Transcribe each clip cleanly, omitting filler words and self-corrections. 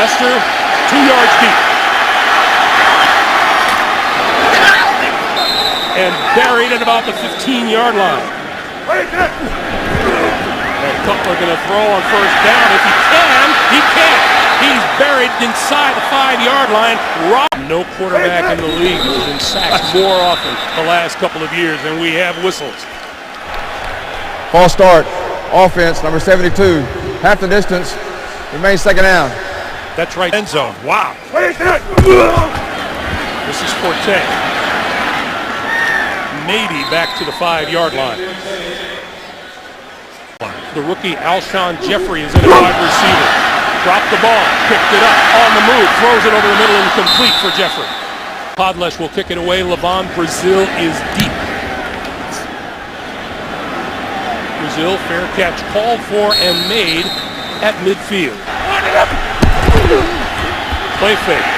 Hester, 2 yards deep. And buried at about the 15-yard line. And Cutler going to throw on first down. If he can, he can't. He's buried inside the 5-yard line. No quarterback in the league has been sacked more often the last couple of years than we have whistles. False start. Offense, number 72. Half the distance. Remains second down. That's right. End zone. Wow. This is Forte. Maybe back to the 5-yard line. The rookie Alshon Jeffrey is in a wide receiver. Dropped the ball, picked it up, on the move, throws it over the middle, incomplete for Jeffrey. Podlesh will kick it away. Levon Brazil is deep. Brazil, fair catch called for and made at midfield. Play fake.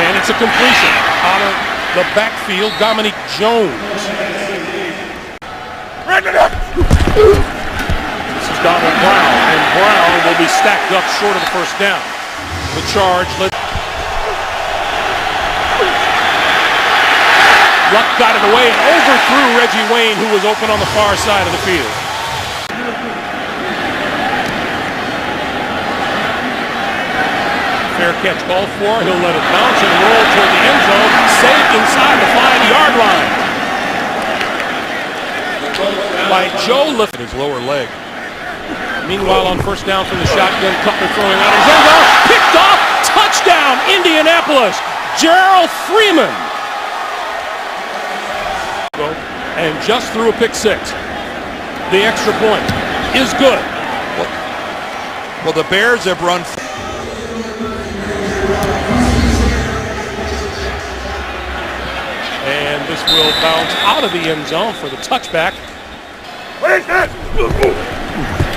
And it's a completion out of the backfield. Dominique Jones. This is Donald Brown, and Brown will be stacked up short of the first down. The charge. Luck got it away and overthrew Reggie Wayne, who was open on the far side of the field. Fair catch called for. He'll let it bounce and roll toward the end zone. Saved inside the 5-yard line by Joe Lift. His lower leg. Meanwhile, on first down from the shotgun, Cutler throwing out his end zone. Picked off. Touchdown, Indianapolis. Gerald Freeman. And just threw a pick six. The extra point is good. Well, the Bears have run. And this will bounce out of the end zone for the touchback.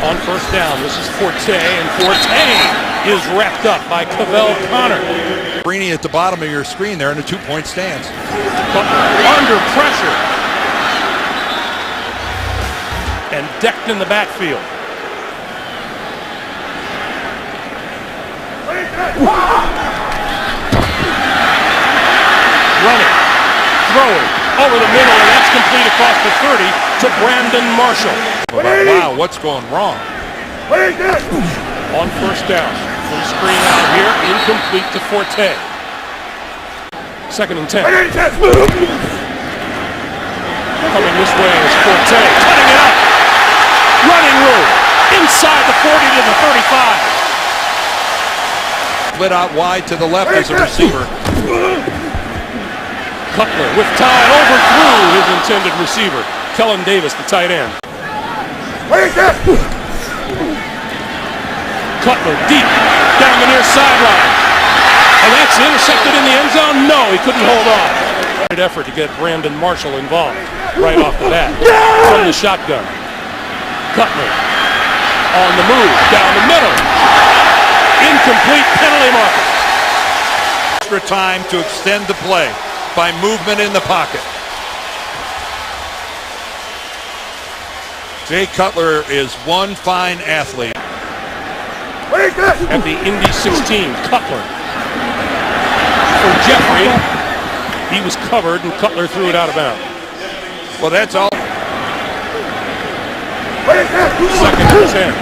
On first down, this is Forte, and Forte is wrapped up by Cavell Connor. Greeny at the bottom of your screen there in a 2-point stance. Under pressure. And decked in the backfield. Running, throwing, over the middle, and that's complete across the 30 to Brandon Marshall. Wow, what's going wrong? On first down, from screen out here, incomplete to Forte. 2nd and 10. Coming this way is Forte, cutting it up. Running room, inside the 40 to the 35. Split out wide to the left as a receiver. Cutler with time overthrew his intended receiver. Kellen Davis, the tight end. Cutler deep down the near sideline. And that's intercepted in the end zone? No, he couldn't hold on. Good effort to get Brandon Marshall involved right off the bat from the shotgun. Cutler on the move, down the middle. Incomplete, penalty marker. Extra time to extend the play by movement in the pocket. Jay Cutler is one fine athlete. At the Indy 16, Cutler for Jeffrey. He was covered and Cutler threw it out of bounds. Well, that's all. 2nd and 10.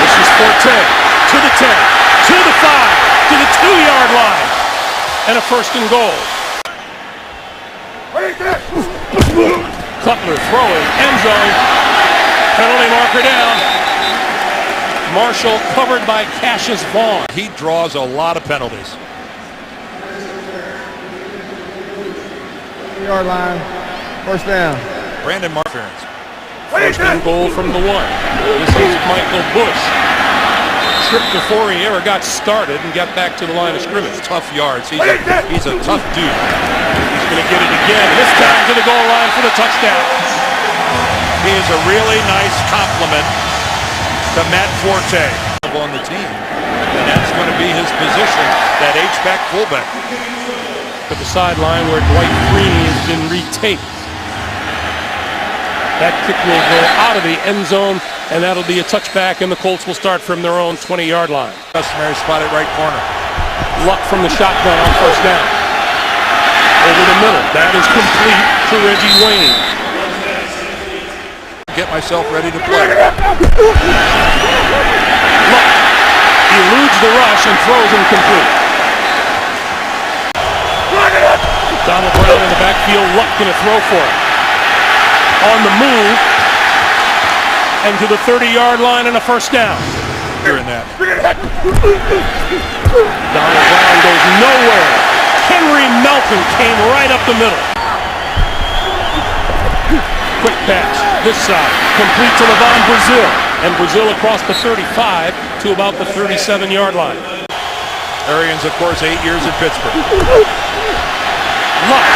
This is Forte to the 10, to the 5, to the 2-yard line, and a 1st and goal. Cutler throwing, end zone, penalty marker down. Marshall covered by Cassius Vaughn. He draws a lot of penalties. 2-yard line. First down. Brandon Marshall. 1st and goal from the 1. This is Michael Bush. Tripped before he ever got started and got back to the line of scrimmage. Tough yards. He's a tough dude. He's going to get it again. This time to the goal line for the touchdown. He is a really nice compliment to Matt Forte on the team. And that's going to be his position, that H-back fullback. At the sideline where Dwight Freeney has been retaped. That kick will go out of the end zone, and that'll be a touchback, and the Colts will start from their own 20-yard line. Customary spot at right corner. Luck from the shotgun on first down. Over the middle. That is complete to Reggie Wayne. Get myself ready to play. Luck eludes the rush and throws incomplete. Donald Brown in the backfield. Luck going to throw for it. On the move. And to the 30-yard line and a first down. Hearing that. Donald Brown goes nowhere. Henry Melton came right up the middle. Quick pass, this side, complete to Levon Brazil. And Brazil across the 35 to about the 37-yard line. Arians, of course, 8 years in Pittsburgh. Luck,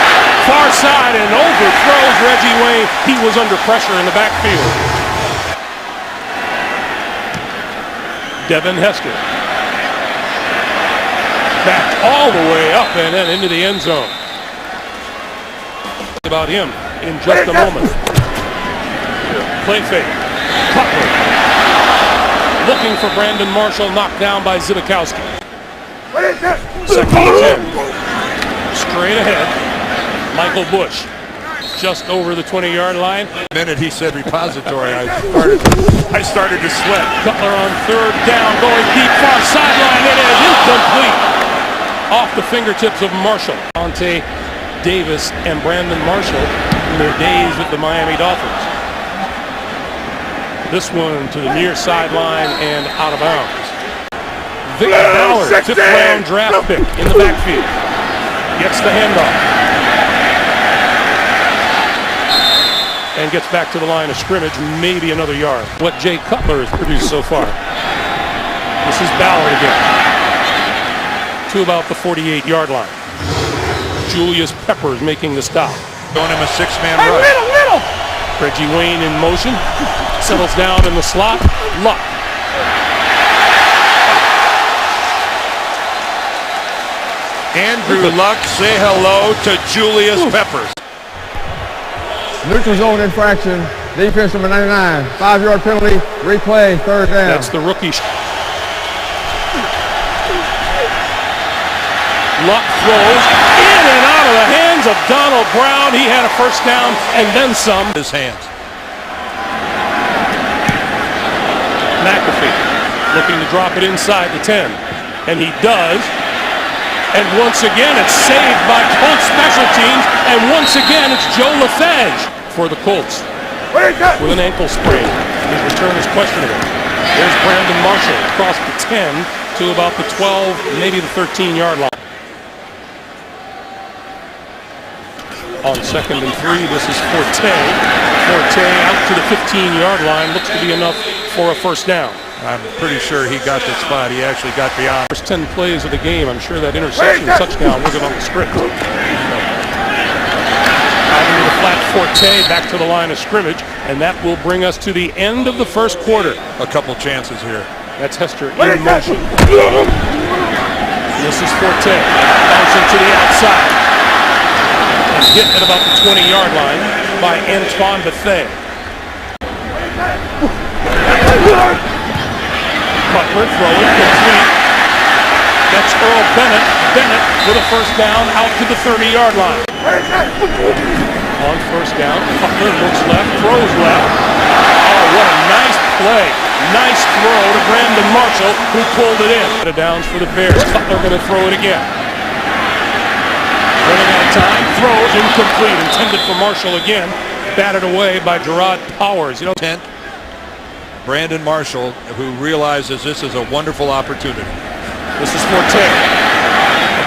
far side and overthrows Reggie Wayne. He was under pressure in the backfield. Devin Hester. Back all the way up and then into the end zone. About him in just a moment. Play fake. Cutler. Looking for Brandon Marshall, knocked down by Zibikowski. Second and 10. Straight ahead. Michael Bush. Just over the 20-yard line. The minute he said repository, I started to sweat. Cutler on third down, going deep, far sideline. It is incomplete. Off the fingertips of Marshall. Dante Davis and Brandon Marshall in their days with the Miami Dolphins. This one to the near sideline and out of bounds. Vic Ballard, 5th round draft pick in the backfield. Gets the handoff. And gets back to the line of scrimmage, maybe another yard. What Jay Cutler has produced so far. This is Ballard again. To about the 48-yard line. Julius Peppers making the stop. Throwing him a 6-man rush. Reggie Wayne in motion. Settles down in the slot. Luck. Andrew Luck, say hello to Julius Peppers. Neutral zone infraction. Defense number 99. 5-yard penalty. Replay. Third down. That's the rookie. Luck throws in and out of the hands of Donald Brown. He had a first down and then some. His hands. McAfee looking to drop it inside the 10. And he does. And once again, it's saved by Colts special teams. And once again, it's Joe Lefebvre for the Colts with an ankle sprain. His return is questionable. There's Brandon Marshall across the 10 to about the 12, maybe the 13-yard line. On 2nd and 3, this is Forte. Forte out to the 15-yard line. Looks to be enough for a first down. I'm pretty sure he got the spot. He actually got beyond. First 10 plays of the game, I'm sure that interception touchdown wasn't on the script. Out into the flat Forte, back to the line of scrimmage, and that will bring us to the end of the first quarter. A couple chances here. That's Hester in motion. This is Forte, bouncing to the outside. And hit at about the 20-yard line by Antoine Bethea. Cutler throwing complete. That's Earl Bennett. Bennett with a first down out to the 30-yard line. On first down, Cutler looks left, throws left. Oh, what a nice play. Nice throw to Brandon Marshall, who pulled it in. The downs for the Bears. Cutler going to throw it again. Running out of time, throws incomplete. Intended for Marshall again. Batted away by Gerard Powers. You know, 10. Brandon Marshall, who realizes this is a wonderful opportunity. This is Forte.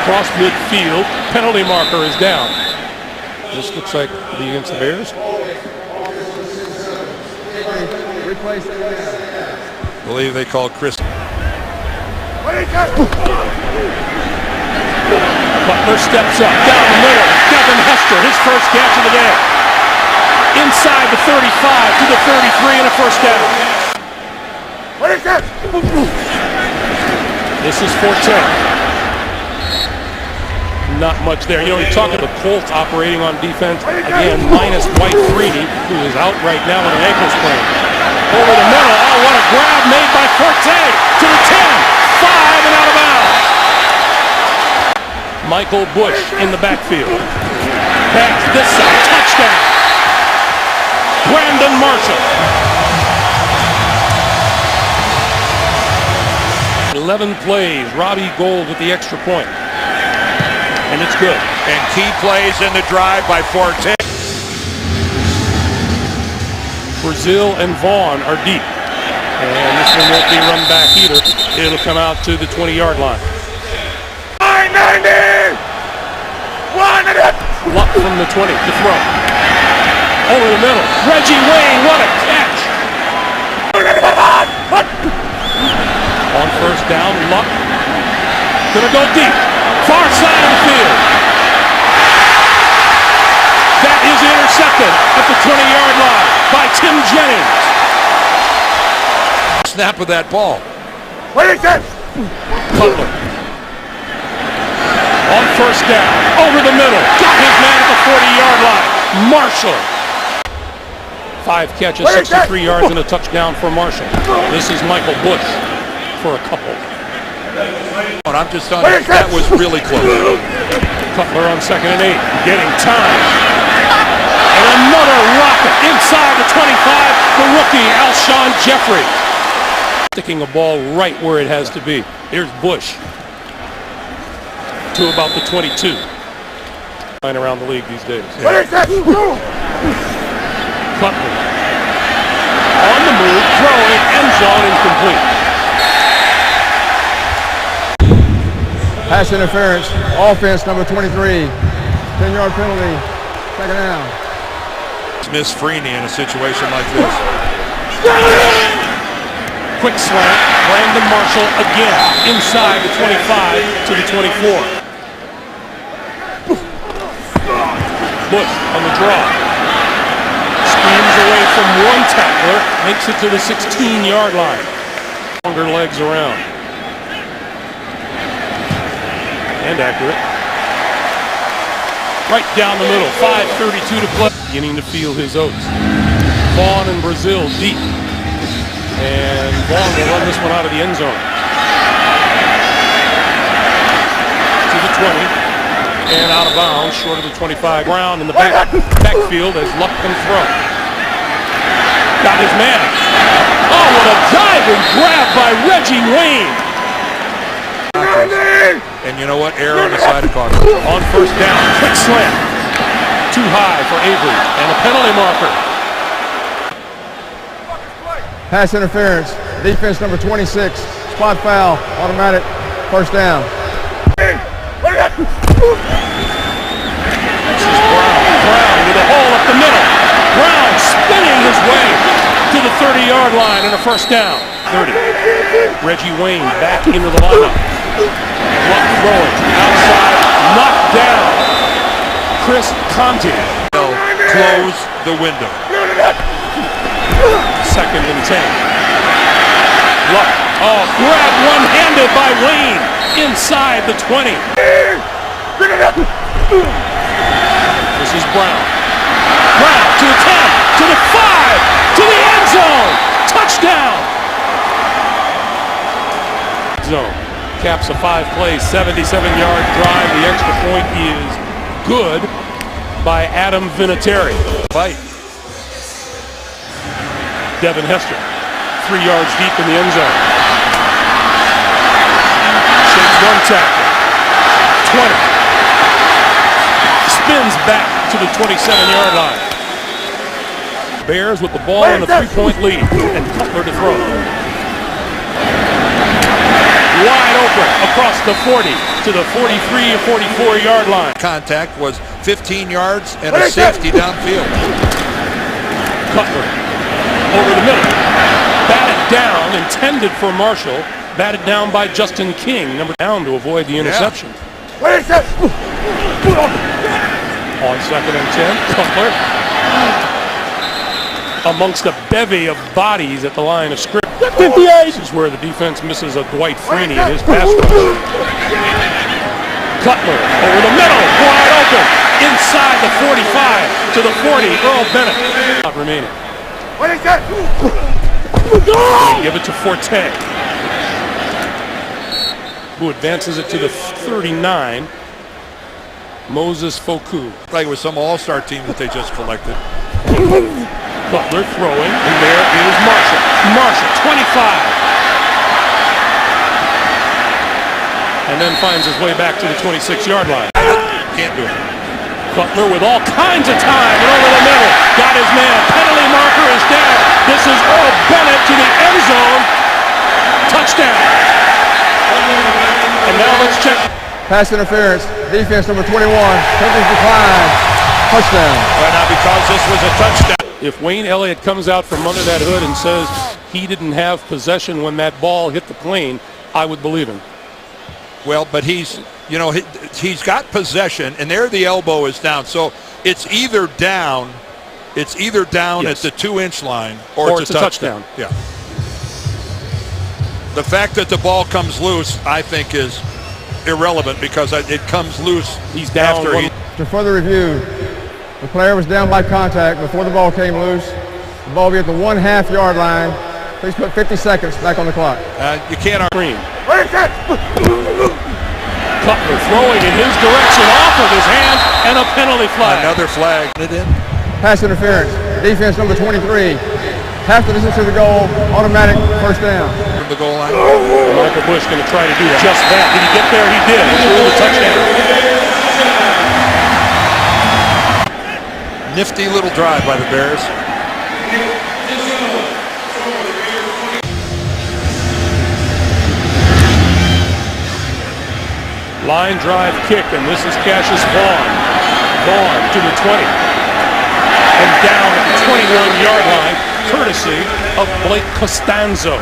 Across midfield, penalty marker is down. This looks like the against the Bears. I believe they called Chris. Butler steps up, down the middle. Devin Hester, his first catch of the day. Inside the 35 to the 33 and a first down. What is that? This is Forte. not much there. You know, you talk about the Colts operating on defense. Again, minus Dwight Freeney, who is out right now with an ankle sprain. Over the middle. Oh, what a grab made by Forte to the 10. 5 and out of bounds. Michael Bush in the backfield. Pass this side. Touchdown. Brandon Marshall. 11 plays. Robbie Gould with the extra point. And it's good. And key plays in the drive by Forte. Brazil and Vaughn are deep. And this one won't be run back either. It'll come out to the 20-yard line. 990! Luck from the 20 to throw. Over the middle. Reggie Wayne, what a catch! On first down, Luck. Gonna go deep. Far side of the field. That is intercepted at the 20-yard line by Tim Jennings. Snap of that ball. Cutler. On first down, over the middle. Got his man at the 40-yard line. Marshall. 5 catches, 63 yards, and a touchdown for Marshall. This is Michael Bush for a couple. I'm just on it. That was really close. Cutler on 2nd and 8, getting time. And another rocket inside the 25, the rookie, Alshon Jeffrey. Sticking a ball right where it has to be. Here's Bush to about the 22. Around the league these days. Cutler on the move, throwing, end zone, incomplete. Pass interference. Offense number 23. 10-yard penalty. 2nd down. Miss Freeney in a situation like this. Quick slant. Brandon Marshall again inside the 25 to the 24. Bush on the draw. Screams away from one tackler. Makes it to the 16-yard line. Longer legs around. And accurate. Right down the middle. 5:32 to play. Beginning to feel his oats. Vaughn and Brazil deep. And Vaughn will run this one out of the end zone. To the 20. And out of bounds, short of the 25. Brown in the backfield as Luck can throw. Got his man. Oh, what a diving grab by Reggie Wayne. And you know what? Error on the side of Carter. On first down, quick slam. Too high for Avery. And a penalty marker. Pass interference. Defense number 26. Spot foul. Automatic. First down. This is Brown. Brown with a hole up the middle. Brown spinning his way to the 30-yard line and a first down. 30. Reggie Wayne back into the lineup. Luck throwing. Outside. Knocked down. Chris Conti. Close the window. 2nd and 10. Luck. Oh, grab one-handed by Wayne inside the 20. This is Brown. Brown to the 10, to the 5, to the end zone. Touchdown. Zone. Caps a 5-play, 77-yard drive. The extra point is good by Adam Vinatieri. Fight. Devin Hester, 3 yards deep in the end zone. Shakes one tackle. 20. Spins back to the 27-yard line. Bears with the ball and a 3-point lead. And Cutler to throw. Wide open across the 40 to the 43 or 44-yard line. Contact was 15 yards and a safety downfield. Cutler over the middle. Batted down, intended for Marshall. Batted down by Justin King, number down to avoid the interception. On 2nd and 10, Cutler amongst a bevy of bodies at the line of scrimmage. 58. This is where the defense misses a Dwight Freeney in his pass rush. Cutler over the middle, wide open, inside the 45 to the 40. Earl Bennett not remaining. Give it to Forte, who advances it to the 39. Moses Foku. Like it was some all-star team that they just collected. Cutler throwing, and there is Marshall. Marshall, 25. And then finds his way back to the 26-yard line. Can't do it. Cutler with all kinds of time and over the middle. Got his man. Penalty marker is down. This is Earl Bennett to the end zone. Touchdown. And now let's check. Pass interference. Defense number 21. Penalties decline. Touchdown. Well, now because this was a touchdown. If Wayne Elliott comes out from under that hood and says he didn't have possession when that ball hit the plane, I would believe him. Well, but he's got possession, and there the elbow is down. So it's either down Yes. at the 2-inch line, or it's a touchdown. Yeah. The fact that the ball comes loose, I think, is irrelevant because it comes loose. He's down after one. To further review, the player was down by contact before the ball came loose. The ball will be at the 1/2 yard line. Please put 50 seconds back on the clock. You can't argue. Cutler throwing in his direction off of his hand, and a penalty flag. Another flag. Pass interference. Defense number 23. Half the distance to the goal. Automatic first down. From the goal line. Michael Bush going to try to do just that. Did he get there? He did. He threw the touchdown. Nifty little drive by the Bears. Line drive kick, and this is Cassius Vaughn. Vaughn to the 20. And down at the 21-yard line, courtesy of Blake Costanzo.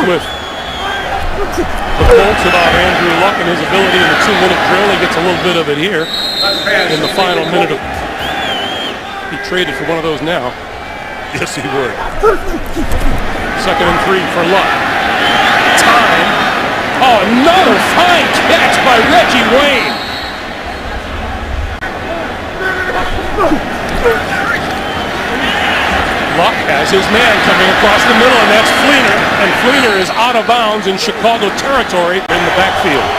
With the Colts about Andrew Luck and his ability in the 2-minute drill. He gets a little bit of it here in the final minute. He traded for one of those now. Yes, he would. 2nd and 3 for Luck. Time. Oh, another fine catch by Reggie Wayne. Luck has his man coming across the middle, and that's Fleener. And Fleener is out of bounds in Chicago territory in the backfield.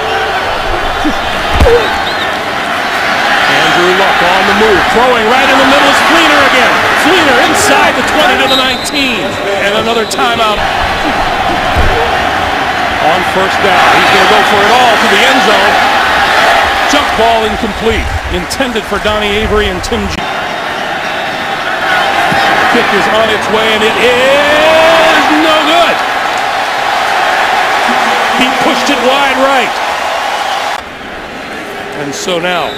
Andrew Luck on the move, throwing right in the middle is Fleener again. Fleener inside the 20 to the 19, and another timeout. On first down, he's going to go for it all to the end zone. Jump ball incomplete, intended for Donnie Avery and Tim G. Kick is on its way, and it is no good. He pushed it wide right. And so now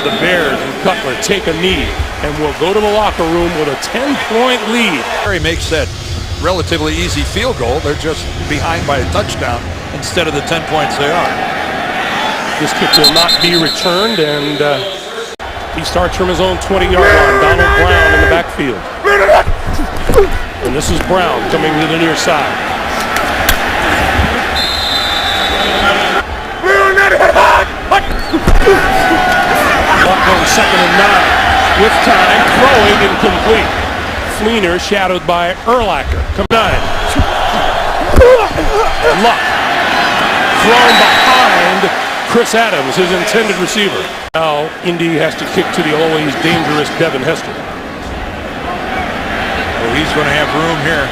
the Bears and Cutler take a knee and will go to the locker room with a 10-point lead. He makes that relatively easy field goal. They're just behind by a touchdown instead of the 10 points they are. This kick will not be returned, and he starts from his own 20-yard line. Donald Brown in the backfield. And this is Brown coming to the near side. Luck on 2nd and 9. With time, throwing incomplete. Fleener shadowed by Urlacher. Come 9. Luck thrown behind Chris Adams, his intended receiver. Now Indy has to kick to the always dangerous Devin Hester. Oh, he's going to have room here.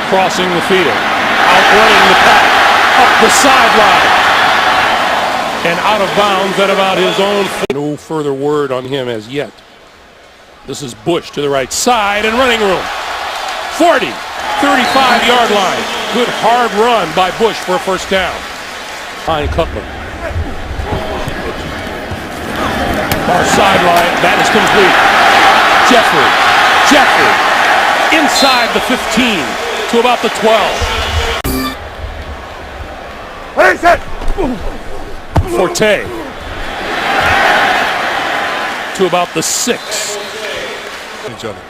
Crossing the field, outrunning the pack, up the sideline, and out of bounds at about his own. No further word on him as yet. This is Bush to the right side and running room. 40, 35-yard line. Good hard run by Bush for a first down. Behind Cutler. Far sideline, that is complete. Jeffrey, inside the 15 to about the 12. Forte to about the 6. Each other.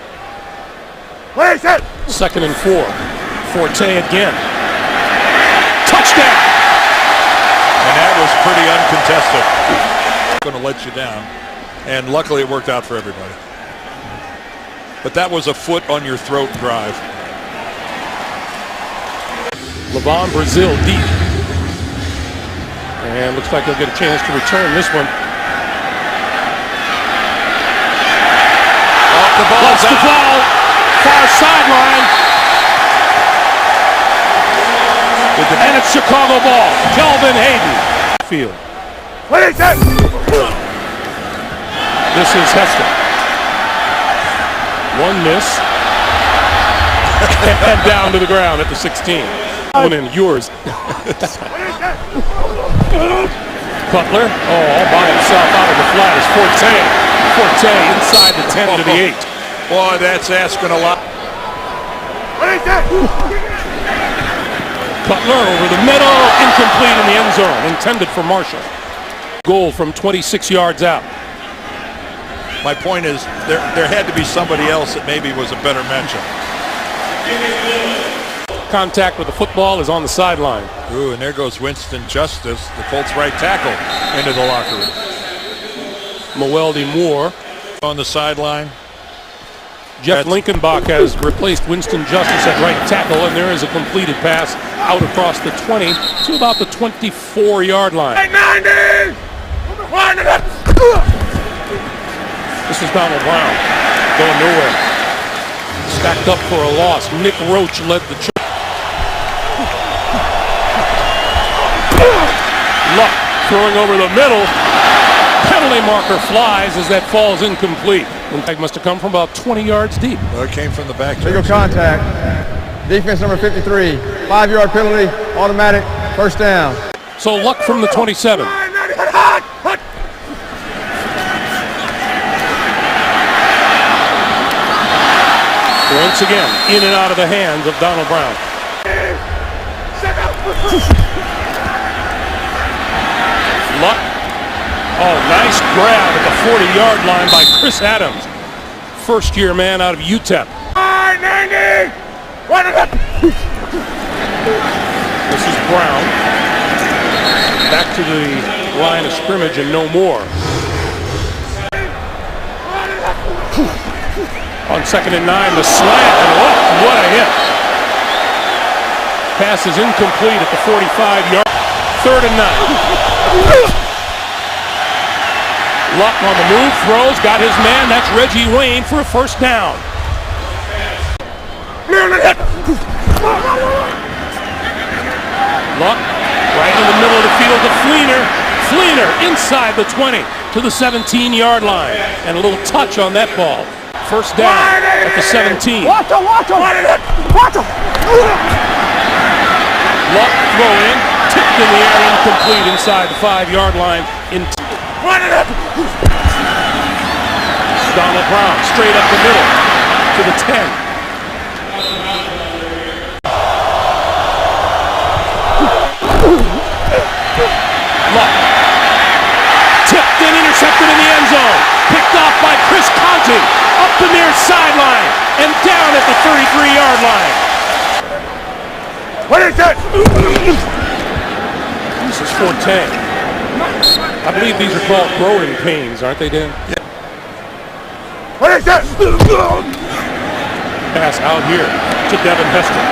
2nd and 4. Forte again. Touchdown! was pretty uncontested. Going to let you down, and luckily it worked out for everybody. But that was a foot on your throat drive. Levon Brazil deep. And looks like he'll get a chance to return this one. Oh, the ball's Lost the out. ball. Far sideline. And it's Chicago ball. Kelvin Hayden. Field. What is that? This is Hester. One miss. And down to the ground at the 16. One in yours. Cutler, all by himself out of the flat is Forte. Forte inside the 10 to the 8. Boy, that's asking a lot. Cutler over the middle, incomplete in the end zone, intended for Marshall. Goal from 26 yards out. My point is, there had to be somebody else that maybe was a better matchup. Contact with the football is on the sideline. Ooh, and there goes Winston Justice, the Colts right tackle, into the locker room. Mewelde Moore. On the sideline. Jeff Linkenbach has replaced Winston Justice at right tackle, and there is a completed pass out across the 20 to about the 24-yard line. This is Donald Brown going nowhere. Stacked up for a loss. Nick Roach led the charge. Luck throwing over the middle. Penalty marker flies as that falls incomplete. Impact must have come from about 20 yards deep. Well, it came from the back. Legal contact. Defense number 53. 5-yard penalty. Automatic. First down. So Luck from the 27. Once again, in and out of the hands of Donald Brown. Luck. Oh, nice grab at the 40-yard line by Chris Adams. First-year man out of UTEP. This is Brown. Back to the line of scrimmage and no more. On 2nd and 9, the slant, and what a hit. Pass is incomplete at the 45-yard. 3rd and 9. Luck on the move, throws, got his man. That's Reggie Wayne for a first down. Luck right in the middle of the field to Fleener. Fleener inside the 20 to the 17-yard line. And a little touch on that ball. First down at the 17. Watch him! Luck throwing, tipped in the air, incomplete inside the 5-yard line. Donald Brown straight up the middle to the 10. Luck tipped and intercepted in the end zone. Picked off by Chris Conti up the near sideline and down at the 33-yard line. What is that? This is Forte. I believe these are called growing pains, aren't they, Dan? Yeah. What is that? Pass out here to Devin Hester.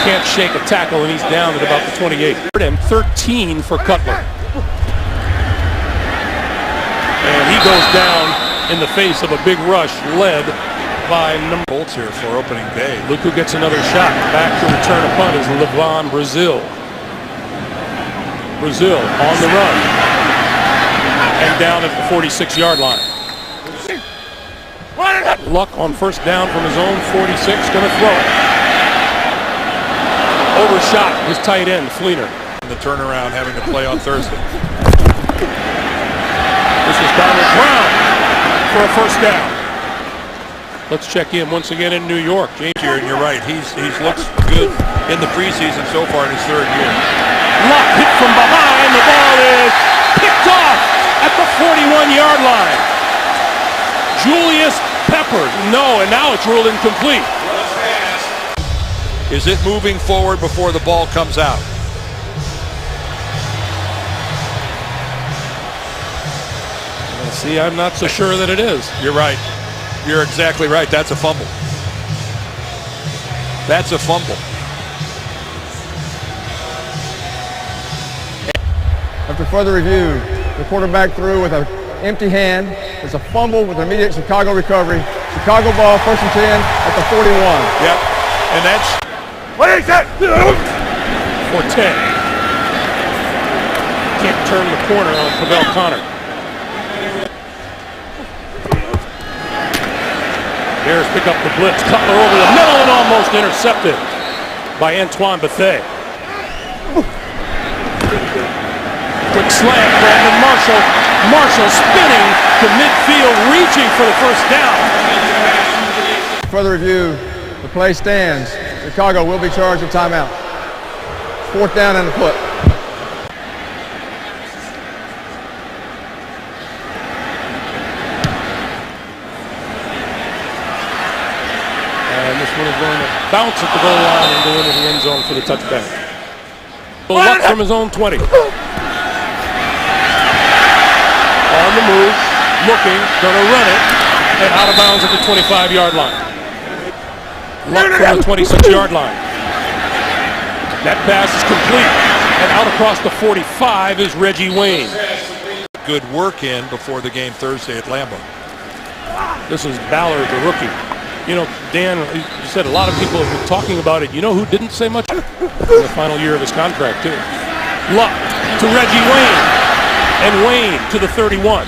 Can't shake a tackle, and he's down at about the 28. 3rd and 13 for Cutler. And he goes down in the face of a big rush led by number Colts here for opening day. Look who gets another shot. Back to return a punt is Levon Brazil. Brazil on the run. And down at the 46-yard line. Luck on first down from his own 46. Going to throw it. Overshot his tight end, Fleener. The turnaround having to play on Thursday. This is Donald Brown for a first down. Let's check in once again in New York. James here, and you're right. He's looks good in the preseason so far in his 3rd year. Luck hit from behind. The ball is picked off at the 41-yard line. Julius Peppers. No, and now it's ruled incomplete. Is it moving forward before the ball comes out? See, I'm not so sure that it is. You're right. You're exactly right. That's a fumble. That's a fumble. After further review, the quarterback threw with an empty hand. It's a fumble with immediate Chicago recovery. Chicago ball, 1st and 10 at the 41. Yep. And that's... What is that? Forte. Can't turn the corner on Pavel Connor. Bears pick up the blitz. Cutler over the middle and almost intercepted by Antoine Bethea. Quick slant, Brandon Marshall. Marshall spinning to midfield, reaching for the first down. Further review, the play stands. Chicago will be charged with timeout. 4th down and a foot. And this one is going to bounce at the goal line and go into the end zone for the touchback. Luck from his own 20. On the move, looking, gonna run it, and out of bounds at the 25-yard line. Luck from the 26-yard line. That pass is complete, and out across the 45 is Reggie Wayne. Good work in before the game Thursday at Lambeau. This is Ballard, the rookie. You know, Dan, you said a lot of people have been talking about it. You know who didn't say much? In the final year of his contract, too. Luck to Reggie Wayne. And Wayne to the 31.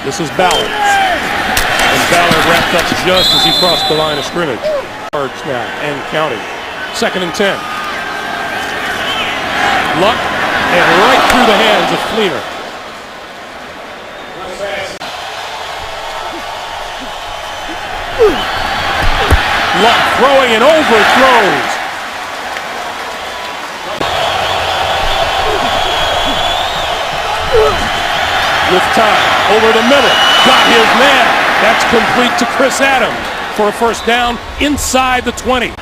This is Ballard. And Ballard wrapped up just as he crossed the line of scrimmage. Yards now and counting. 2nd and 10. Luck and right through the hands of Fleener. Luck throwing and overthrows. With time, over the middle, got his man. That's complete to Chris Adams for a first down inside the 20. Luck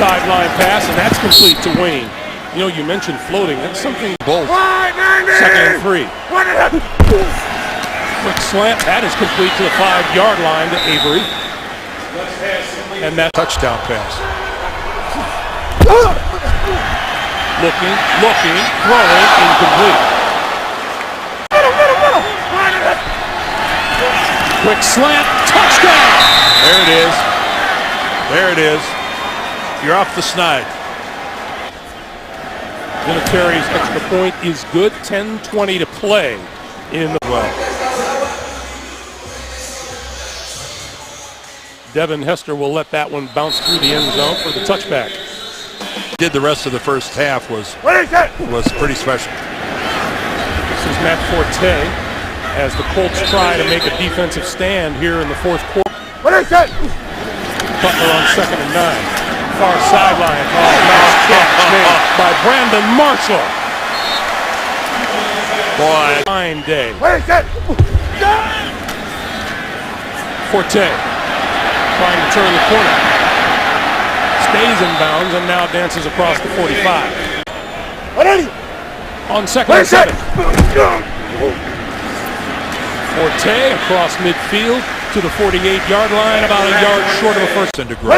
sideline pass, and that's complete to Wayne. You know, you mentioned floating. That's something both. 2nd and 3. Quick slant, that is complete to the 5-yard line to Avery. And that Touchdown pass. Looking, throwing, incomplete. Quick slant, touchdown! There it is. There it is. You're off the snide. Vinatieri's extra point is good. 10:20 to play in the well. Devin Hester will let that one bounce through the end zone for the touchback. Did the rest of the first half was pretty special. This is Matt Forte as the Colts try to make a defensive stand here in the 4th quarter. Cutler on 2nd and 9. Far sideline. Oh, nice catch made by Brandon Marshall. Boy. Fine day. Forte trying to turn the corner. Stays in bounds and now dances across the 45. On 2nd and 7. Forte across midfield to the 48-yard line, about a yard short of a first and to grow.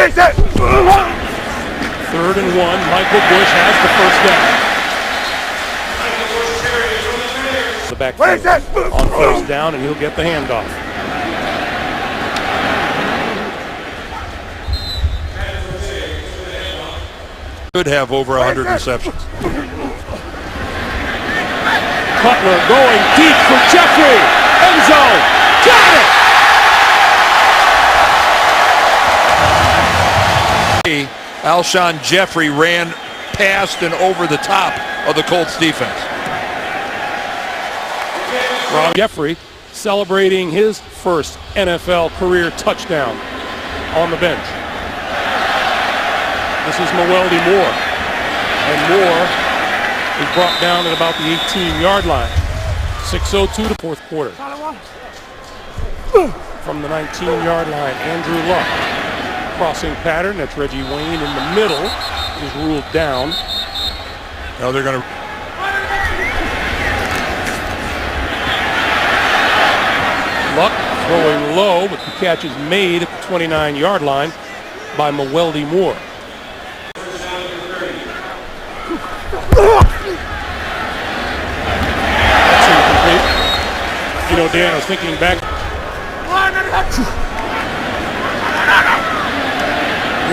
3rd and 1. Michael Bush has the first down. The backfield on first down, and he'll get the handoff. Could have over 100 receptions. Cutler going deep for Jeffrey. End zone. Got it! Alshon Jeffrey ran past and over the top of the Colts defense. Rob Jeffrey celebrating his first NFL career touchdown on the bench. This is Mewelde Moore. And Moore is brought down at about the 18-yard line. 6:02 to 4th quarter. From the 19-yard line, Andrew Luck. crossing pattern. That's Reggie Wayne in the middle. Is ruled down. Now they're going to. Luck throwing low, but the catch is made at the 29-yard line by Mewelde Moore. That's incomplete. You know, Dan, I was thinking back.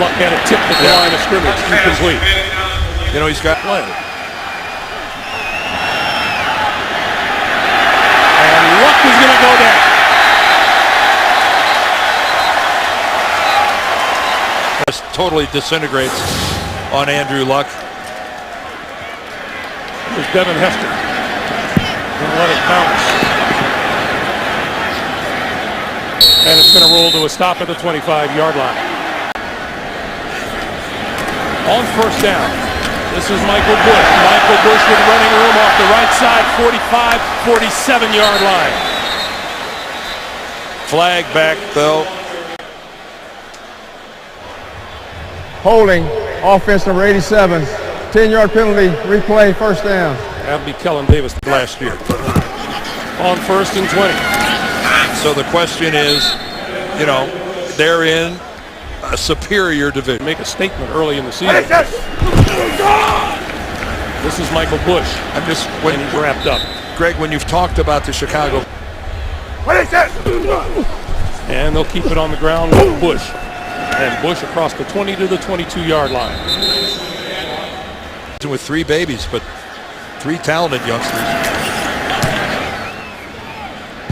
Luck had a tip at the line of scrimmage. Incomplete. You know, he's got play. And Luck is going to go down. Just totally disintegrates on Andrew Luck. There's Devin Hester. Gonna let it bounce. And it's going to roll to a stop at the 25-yard line. On first down, this is Michael Bush. Michael Bush with running room off the right side, 45, 47-yard line. Flag back, though. Holding, offense number 87. 10-yard penalty, replay, first down. That'll be Kellen Davis last year. On first and 20. So the question is, you know, they're in a superior division. Make a statement early in the season. This is Michael Bush. I'm just when and he's wrapped up. Greg, when you've talked about the Chicago, and they'll keep it on the ground with Bush. And Bush across the 20 to the 22-yard line. with 3 babies, but 3 talented youngsters.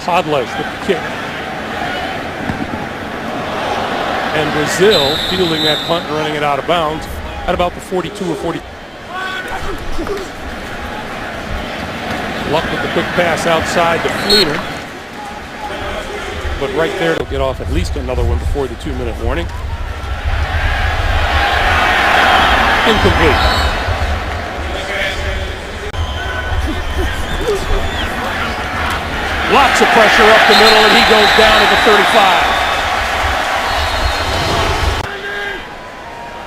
Podles with the kick. And Brazil fielding that punt and running it out of bounds at about the 42 or 40. Luck with the quick pass outside to Fleener. But right there, they'll get off at least another one before the 2-minute warning. Incomplete. Lots of pressure up the middle, and he goes down at the 35.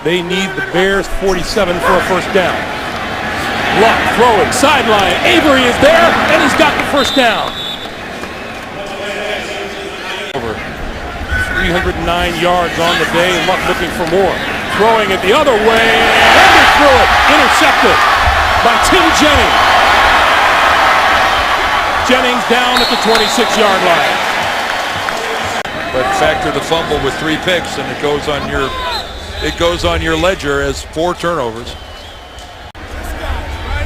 They need the Bears 47 for a first down. Luck throwing, sideline. Avery is there, and he's got the first down. Over 309 yards on the day. Luck looking for more. Throwing it the other way, and he threw it. Intercepted by Tim Jennings. Jennings down at the 26-yard line. But factor the fumble with 3 picks, and it goes on your ledger as 4 turnovers.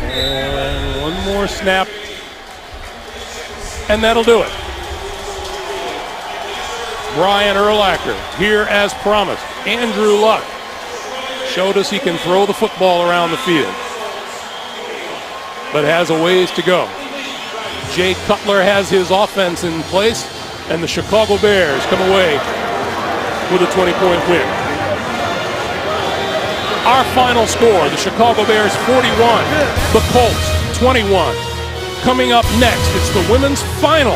And one more snap, and that'll do it. Brian Urlacher here as promised. Andrew Luck showed us he can throw the football around the field, but has a ways to go. Jay Cutler has his offense in place, and the Chicago Bears come away with a 20-point win. Our final score, the Chicago Bears 41, the Colts 21. Coming up next, it's the women's final.